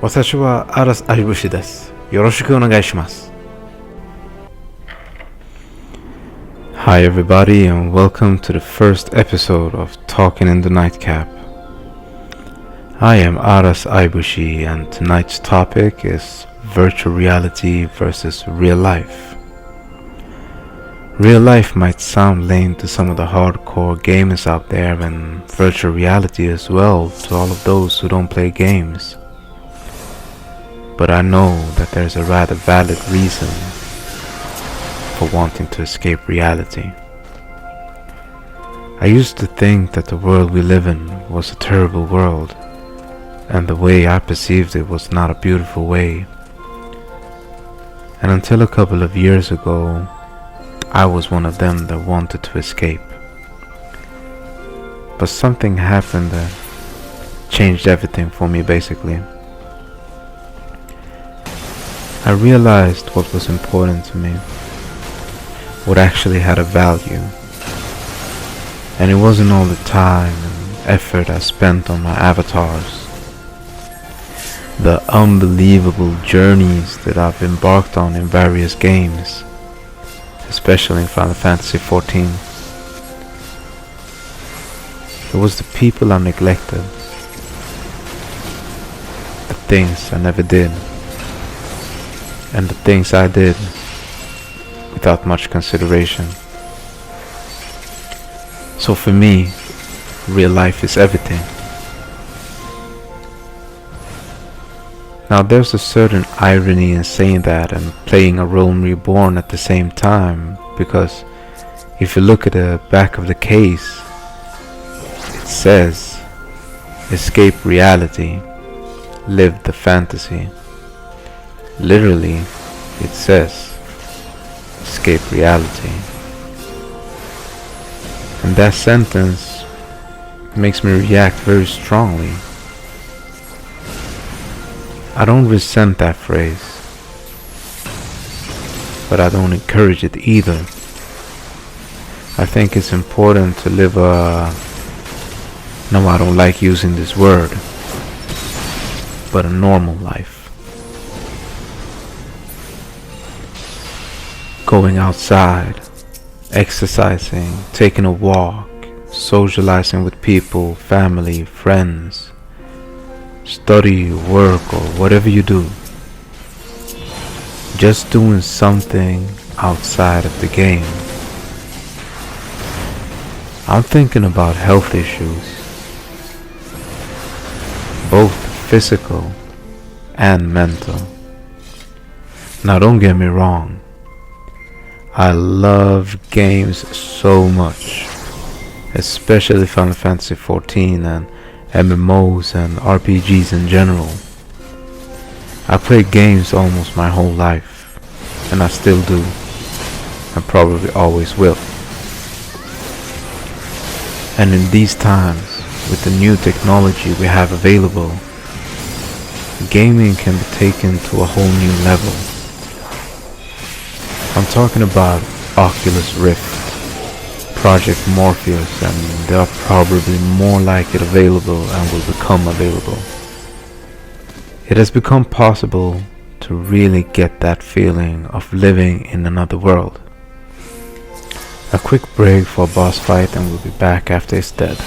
私は嵐相武です。よろしくお願いします。Hi everybody and welcome to the first episode of Talking in the Nightcap. I am Aras Ibushi and tonight's topic is virtual reality versus real life. Real life might sound lame to some of the hardcore gamers out there, and virtual reality as well to all of those who don't play games. But I know that there's a rather valid reason for wanting to escape reality. I used to think that the world we live in was a terrible world, and the way I perceived it was not a beautiful way. And until a couple of years ago, I was one of them that wanted to escape. But something happened that changed everything for me basically. I realized what was important to me, what actually had a value. And it wasn't all the time and effort I spent on my avatars, the unbelievable journeys that I've embarked on in various games, especially in Final Fantasy XIV. It was the people I neglected, the things I never did, and the things I did without much consideration. So for me, real life is everything. Now there's a certain irony in saying that and playing a role reborn at the same time, because if you look at the back of the case, it says, escape reality, live the fantasy. Literally, it says, escape reality. And that sentence makes me react very strongly. I don't resent that phrase, but I don't encourage it either. I think it's important to live no, I don't like using this word, but a normal life. Going outside, exercising, taking a walk, socializing with people, family, friends, study, work, or whatever you do. Just doing something outside of the game. I'm thinking about health issues, both physical and mental. Now don't get me wrong, I love games so much, especially Final Fantasy XIV and MMOs and RPGs in general. I played games almost my whole life, and I still do, and probably always will. And in these times, with the new technology we have available, gaming can be taken to a whole new level. I'm talking about Oculus Rift, Project Morpheus, and there are probably more like it available and will become available. It has become possible to really get that feeling of living in another world. A quick break for a boss fight and we'll be back after it's dead.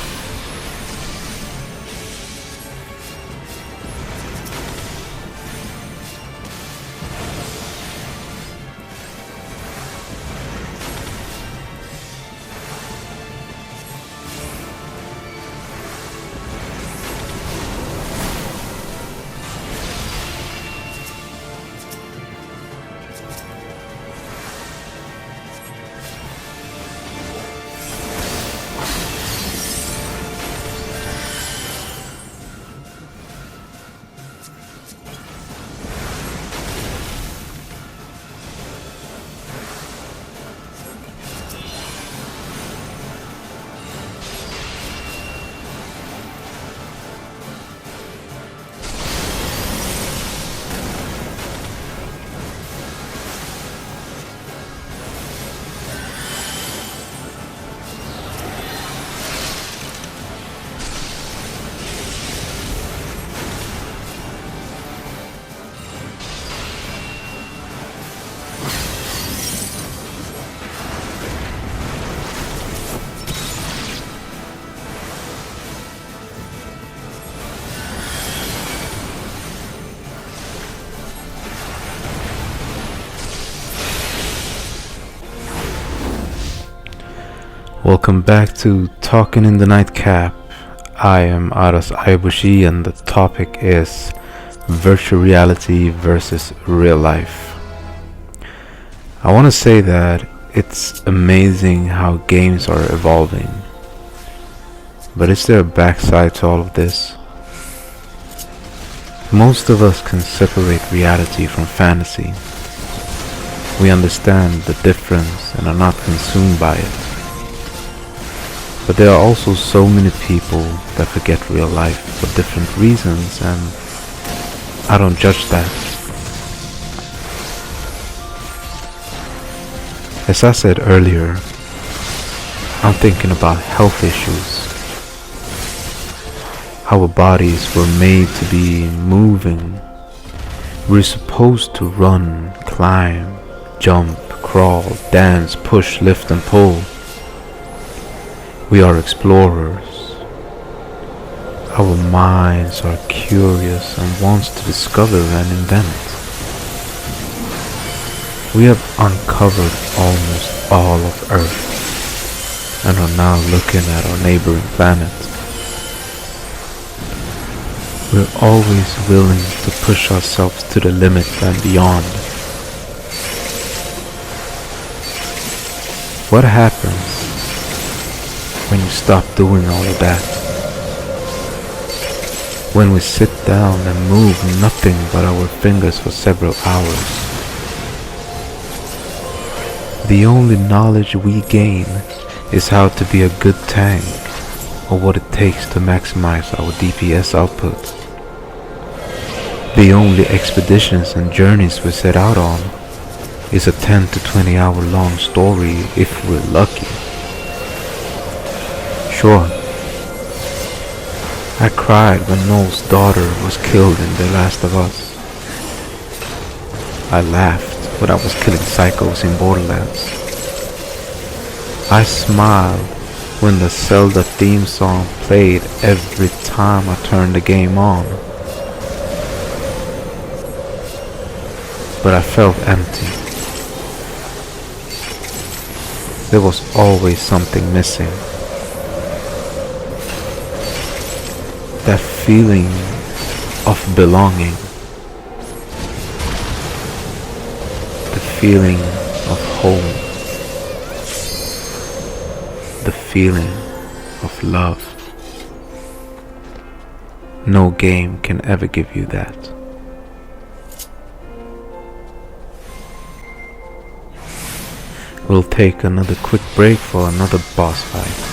Welcome back to Talking in the Nightcap. I am Aras Ibushi and the topic is virtual reality versus real life. I want to say that it's amazing how games are evolving. But is there a backside to all of this? Most of us can separate reality from fantasy. We understand the difference and are not consumed by it. But there are also so many people that forget real life for different reasons, and I don't judge that. As I said earlier, I'm thinking about health issues. Our bodies were made to be moving. We're supposed to run, climb, jump, crawl, dance, push, lift and pull. We are explorers. Our minds are curious and wants to discover and invent. We have uncovered almost all of Earth and are now looking at our neighboring planet. We're always willing to push ourselves to the limit and beyond. What happens when you stop doing all of that? When we sit down and move nothing but our fingers for several hours. The only knowledge we gain is how to be a good tank, or what it takes to maximize our DPS output. The only expeditions and journeys we set out on is a 10 to 20 hour long story if we're lucky. Sure, I cried when Noel's daughter was killed in The Last of Us. I laughed when I was killing psychos in Borderlands. I smiled when the Zelda theme song played every time I turned the game on. But I felt empty. There was always something missing. That feeling of belonging. The feeling of home. The feeling of love. No game can ever give you that. We'll take another quick break for another boss fight.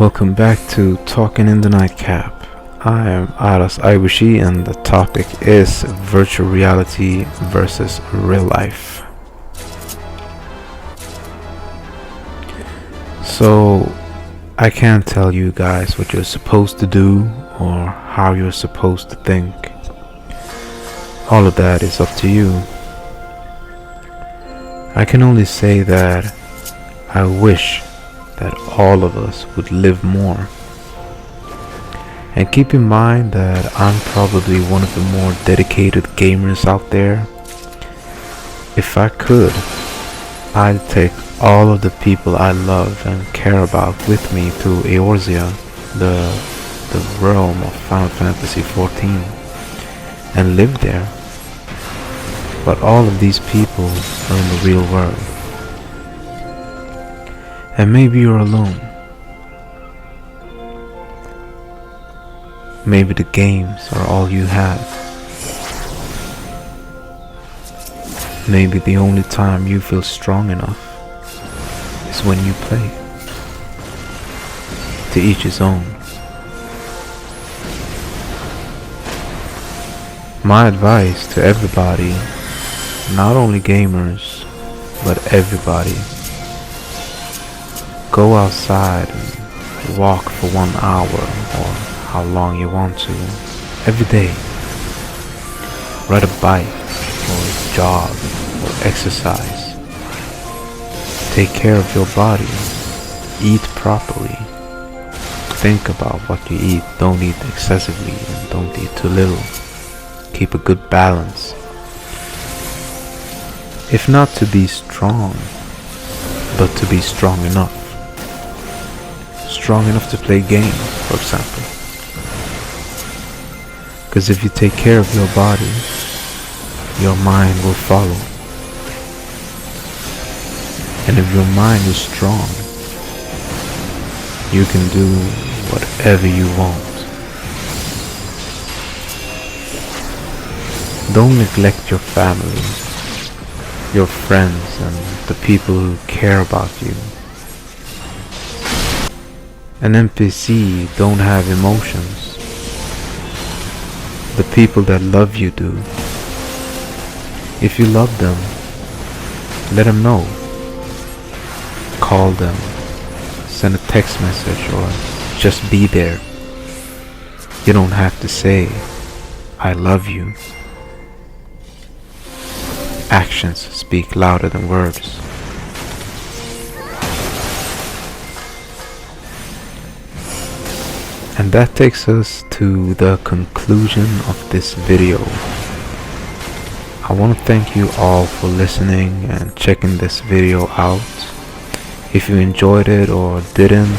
Welcome back to Talking in the Nightcap. I am Aras Ibushi and the topic is virtual reality versus real life. So, I can't tell you guys what you're supposed to do or how you're supposed to think. All of that is up to you. I can only say that I wish that all of us would live more. And keep in mind that I'm probably one of the more dedicated gamers out there. If I could, I'd take all of the people I love and care about with me to Eorzea, the realm of Final Fantasy XIV, and live there. But all of these people are in the real world. And maybe you're alone. Maybe the games are all you have. Maybe the only time you feel strong enough is when you play. To each his own. My advice to everybody, not only gamers, but everybody, go outside and walk for 1 hour or how long you want to every day. Ride a bike or jog or exercise. Take care of your body. Eat properly. Think about what you eat. Don't eat excessively and don't eat too little. Keep a good balance. If not to be strong, but to be strong enough. Strong enough to play games, for example. Because if you take care of your body, your mind will follow. And if your mind is strong, you can do whatever you want. Don't neglect your family, your friends, and the people who care about you. An NPC don't have emotions. The people that love you do. If you love them, let them know. Call them, send a text message, or just be there. You don't have to say, I love you. Actions speak louder than words. And that takes us to the conclusion of this video. I want to thank you all for listening and checking this video out. If you enjoyed it or didn't,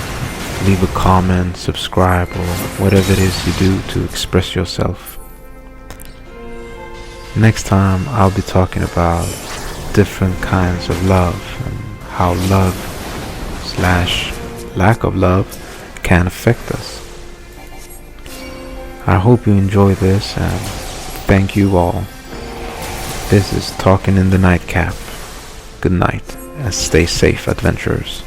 leave a comment, subscribe, or whatever it is you do to express yourself. Next time I'll be talking about different kinds of love and how love / lack of love can affect us. I hope you enjoy this and thank you all. This is Talking in the Nightcap. Good night and stay safe, adventurers.